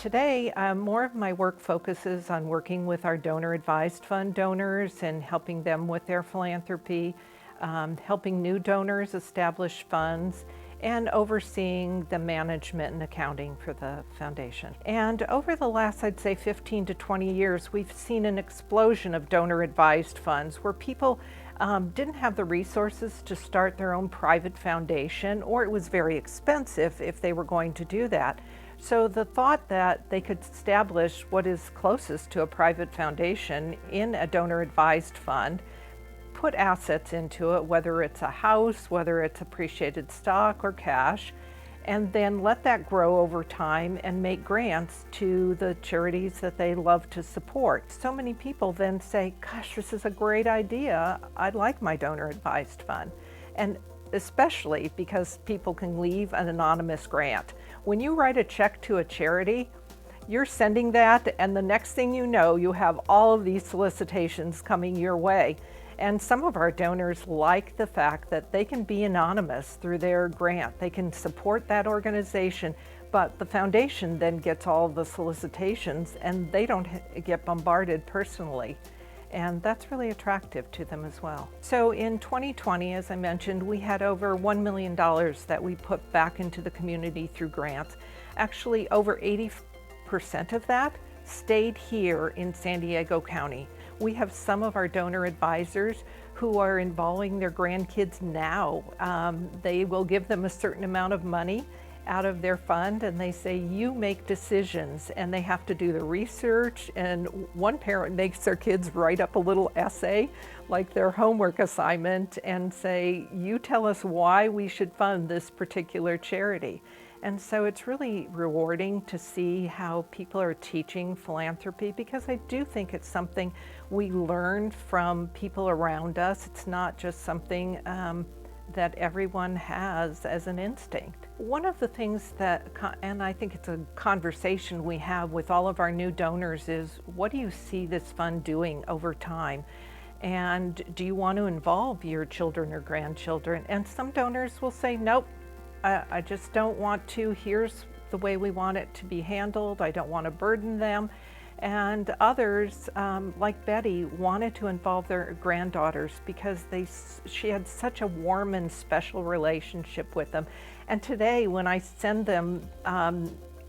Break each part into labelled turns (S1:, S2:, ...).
S1: Today, more of my work focuses on working with our donor-advised fund donors and helping them with their philanthropy, helping new donors establish funds, and overseeing the management and accounting for the foundation. And over the last, I'd say 15 to 20 years, we've seen an explosion of donor-advised funds where people didn't have the resources to start their own private foundation, or it was very expensive if they were going to do that. So the thought that they could establish what is closest to a private foundation in a donor-advised fund, put assets into it, whether it's a house, whether it's appreciated stock or cash, and then let that grow over time and make grants to the charities that they love to support. So many people then say, gosh, this is a great idea. I'd like my donor-advised fund. And especially because people can leave an anonymous grant. When you write a check to a charity, you're sending that, and the next thing you know, you have all of these solicitations coming your way. And some of our donors like the fact that they can be anonymous through their grant. They can support that organization, but the foundation then gets all the solicitations and they don't get bombarded personally. And that's really attractive to them as well. So in 2020, as I mentioned, we had over $1 million that we put back into the community through grants. Actually, over 80% of that stayed here in San Diego County. We have some of our donor advisors who are involving their grandkids now. They will give them a certain amount of money out of their fund, and they say, you make decisions, and they have to do the research. And one parent makes their kids write up a little essay, like their homework assignment, and say, you tell us why we should fund this particular charity. And so it's really rewarding to see how people are teaching philanthropy, because I do think it's something we learn from people around us. It's not just something that everyone has as an instinct. One of the things that, and I think it's a conversation we have with all of our new donors, is what do you see this fund doing over time? And do you want to involve your children or grandchildren? And some donors will say, nope, I just don't want to. Here's the way we want it to be handled. I don't want to burden them. And others, like Betty, wanted to involve their granddaughters because she had such a warm and special relationship with them. And today, when I send them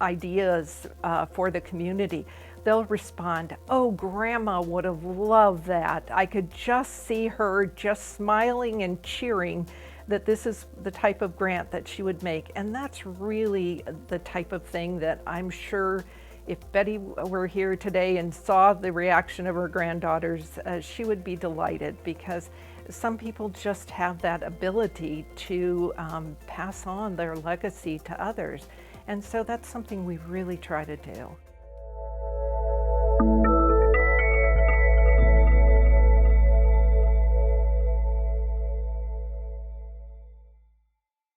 S1: ideas for the community, they'll respond, oh, Grandma would have loved that. I could just see her just smiling and cheering that this is the type of grant that she would make. And that's really the type of thing that I'm sure if Betty were here today and saw the reaction of her granddaughters, she would be delighted, because some people just have that ability to pass on their legacy to others. And so that's something we really try to do.